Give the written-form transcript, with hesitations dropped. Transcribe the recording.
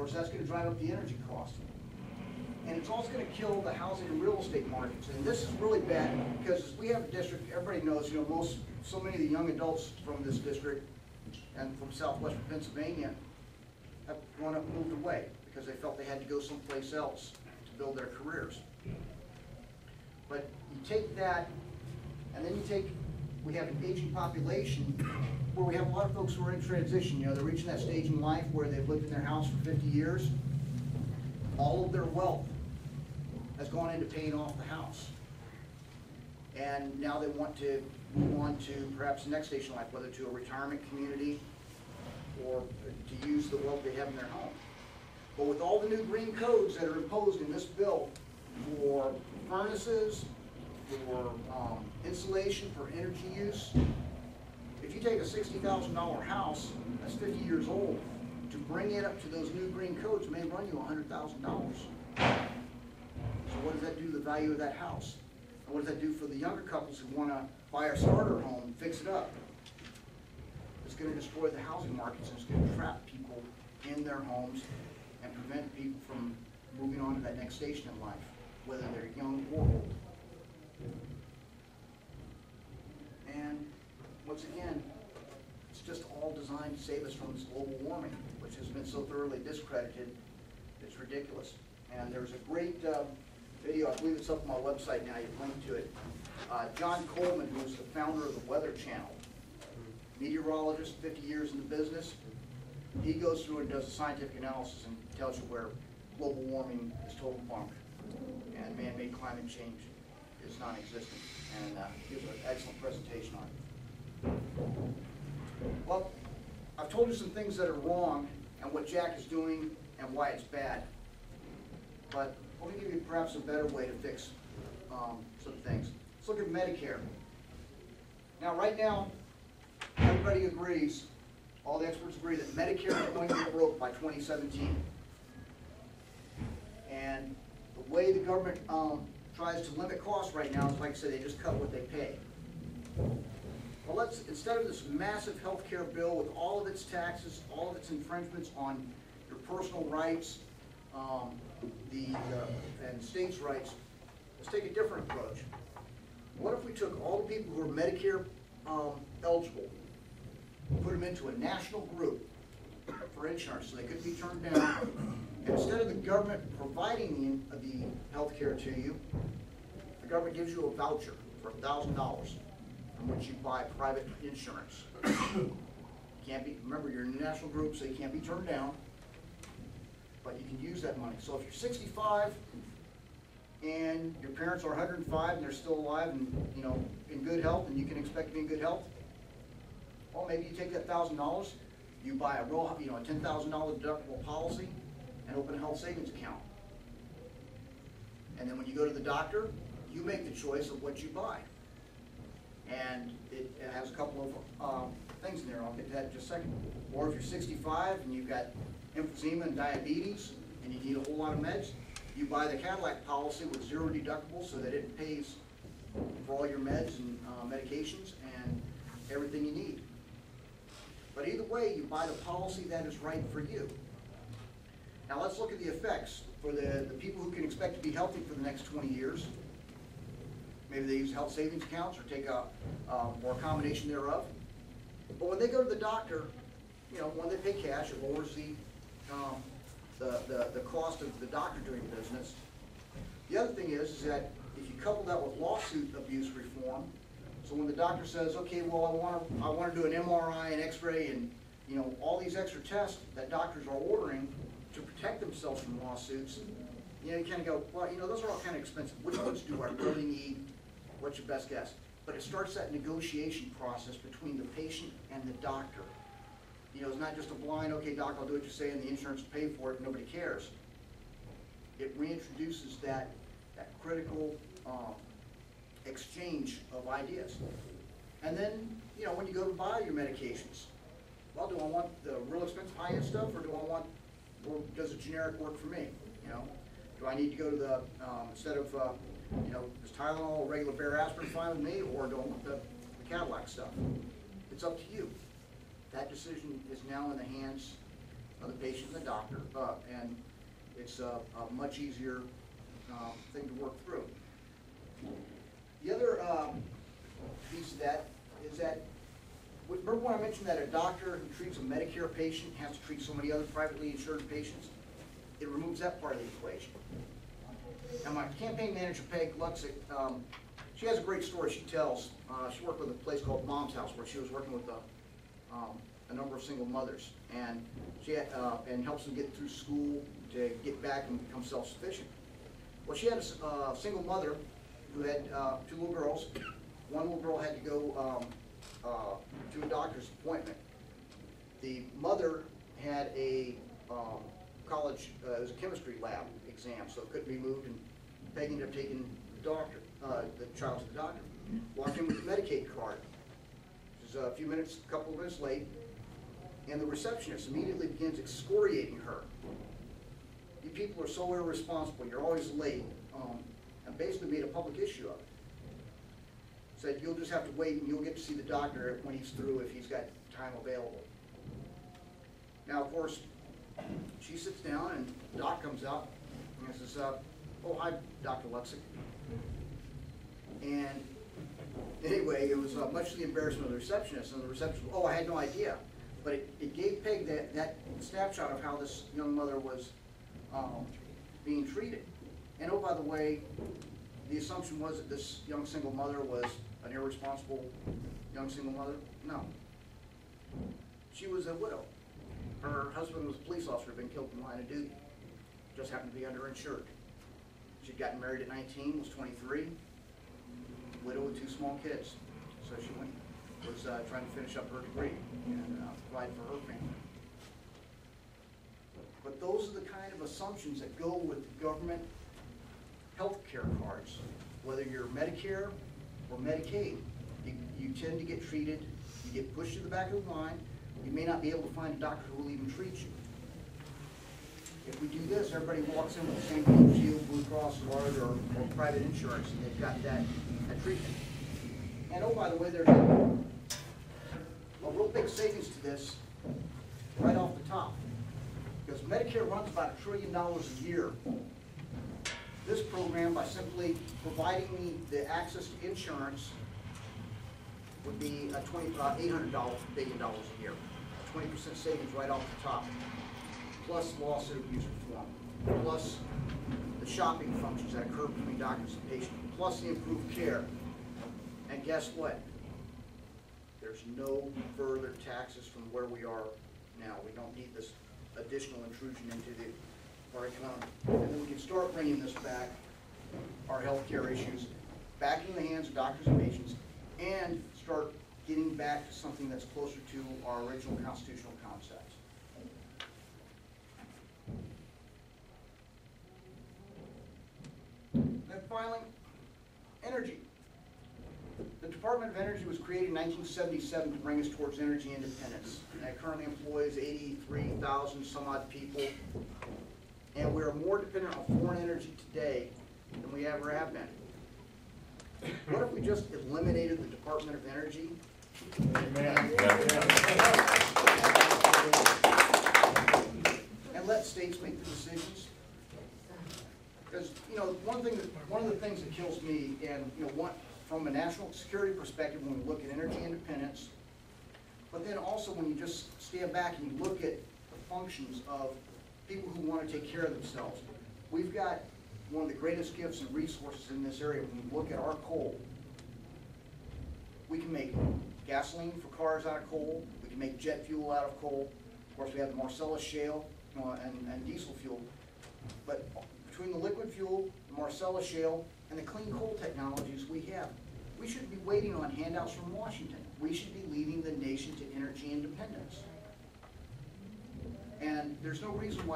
course, that's going to drive up the energy cost. And it's also going to kill the housing and real estate markets. And this is really bad because we have a district, everybody knows, so many of the young adults from this district and from southwestern Pennsylvania have moved away because they felt they had to go someplace else to build their careers. But you take that, and then we have an aging population where we have a lot of folks who are in transition. They're reaching that stage in life where they've lived in their house for 50 years. All of their wealth has gone into paying off the house. And now they want to move on to perhaps the next stage in life, whether to a retirement community or to use the wealth they have in their home. But with all the new green codes that are imposed in this bill for furnaces, for insulation, for energy use, if you take a $60,000 house that's 50 years old, to bring it up to those new green codes may run you $100,000. So what does that do to the value of that house? And what does that do for the younger couples who want to buy a starter home and fix it up? It's going to destroy the housing markets, and it's going to trap people in their homes and prevent people from moving on to that next station in life, whether they're young or old. And once again, it's just all designed to save us from this global warming, which has been so thoroughly discredited, it's ridiculous. And there's a great video, I believe it's up on my website now, you can link to it. John Coleman, who is the founder of the Weather Channel, meteorologist, 50 years in the business, he goes through and does a scientific analysis and tells you where global warming is total bunk and man-made climate change is non-existent, and gives an excellent presentation on it. Well, I've told you some things that are wrong and what Jack is doing and why it's bad. But let me give you perhaps a better way to fix some things. Let's look at Medicare. Now, right now, everybody agrees, all the experts agree, that Medicare is going to be broke by 2017. And the way the government tries to limit costs right now is, like I said, they just cut what they pay. Well, instead of this massive health care bill with all of its taxes, all of its infringements on your personal rights, and states' rights, let's take a different approach. What if we took all the people who are Medicare eligible, put them into a national group for insurance so they couldn't be turned down, and instead of the government providing the health care to you, the government gives you a voucher for $1,000 from which you buy private insurance. Remember, you're in a national group, so you can't be turned down, but you can use that money. So if you're 65 and your parents are 105 and they're still alive and in good health, and you can expect to be in good health, well, maybe you take that $1,000, you buy a $10,000 deductible policy and open a health savings account. And then when you go to the doctor, you make the choice of what you buy. And it has a couple of things in there. I'll get to that in just a second. Or if you're 65 and you've got emphysema and diabetes and you need a whole lot of meds, you buy the Cadillac policy with zero deductible so that it pays for all your meds and medications and everything you need. But either way, you buy the policy that is right for you. Now let's look at the effects for the people who can expect to be healthy for the next 20 years. Maybe they use health savings accounts or take or a combination thereof. But when they go to the doctor, when they pay cash, it lowers the cost of the doctor doing business. The other thing is that if you couple that with lawsuit abuse reform, so when the doctor says, okay, well, I want to do an MRI and X-ray and all these extra tests that doctors are ordering to protect themselves from lawsuits, you kind of go, well, those are all kind of expensive. Which ones do I really need? What's your best guess? But it starts that negotiation process between the patient and the doctor. It's not just a blind, okay, doc, I'll do what you say, and the insurance will pay for it, and nobody cares. It reintroduces that critical exchange of ideas. And then, when you go to buy your medications, well, do I want the real expensive high-end stuff, or does a generic work for me? Do I need to go to the, instead of, is Tylenol or regular bare aspirin fine with me, or do I want the Cadillac stuff? It's up to you. That decision is now in the hands of the patient and the doctor, and it's a much easier thing to work through. The other piece of that is that, remember when I mentioned that a doctor who treats a Medicare patient has to treat so many other privately insured patients? It removes that part of the equation. Now my campaign manager, Peg Luxick, she has a great story she tells. She worked with a place called Mom's House where she was working with a number of single mothers, and she had, and helps them get through school to get back and become self-sufficient. Well, she had a single mother who had 2 little girls. One little girl had to go to a doctor's appointment. The mother had a college, it was a chemistry lab exam, so it couldn't be moved, and Peg ended up taking the child to the doctor. Walked in with a Medicaid card. She was a couple of minutes late, and the receptionist immediately begins excoriating her. You people are so irresponsible, you're always late, and basically made a public issue of it. Said you'll just have to wait and you'll get to see the doctor when he's through if he's got time available. Now, of course, she sits down and the doc comes out and says, oh, hi, Dr. Luxick. And anyway, it was much to the embarrassment of the receptionist, and the receptionist, oh, I had no idea. But it gave Peg that snapshot of how this young mother was being treated. And oh, by the way, the assumption was that this young single mother was an irresponsible young single mother. No. She was a widow. Her husband was a police officer, had been killed in the line of duty. Just happened to be underinsured. She'd gotten married at 19, was 23, widow with 2 small kids. So she was trying to finish up her degree and provide for her family. But those are the kind of assumptions that go with government health care cards. Whether you're Medicare or Medicaid, you tend to get treated, you get pushed to the back of the line, you may not be able to find a doctor who will even treat you. If we do this, everybody walks in with the same Blue Shield, Blue Cross card, or private insurance, and they've got that treatment. And oh, by the way, there's a real big savings to this right off the top. Because Medicare runs about $1 trillion a year. This program, by simply providing me the access to insurance, would be $800 billion a year. 20% savings right off the top. Plus lawsuit abuse reform. Plus the shopping functions that occur between doctors and patients. Plus the improved care. And guess what? There's no further taxes from where we are now. We don't need this additional intrusion into our economy. And then we can start bringing this back, our health care issues, back in the hands of doctors and patients, and start getting back to something that's closer to our original constitutional concepts. Then finally, energy. The Department of Energy was created in 1977 to bring us towards energy independence. And it currently employs 83,000 some odd people. And we're more dependent on foreign energy today than we ever have been. What if we just eliminated the Department of Energy? Amen. And let states make the decisions? Because, you know, one of the things that kills me, and, you know, from a national security perspective, when we look at energy independence, but then also when you just stand back and you look at the functions of people who want to take care of themselves. We've got one of the greatest gifts and resources in this area. When you look at our coal, we can make gasoline for cars out of coal. We can make jet fuel out of coal. Of course, we have the Marcellus shale and diesel fuel. But between the liquid fuel, the Marcellus shale, and the clean coal technologies we have, we shouldn't be waiting on handouts from Washington. We should be leading the nation to energy independence. And there's no reason why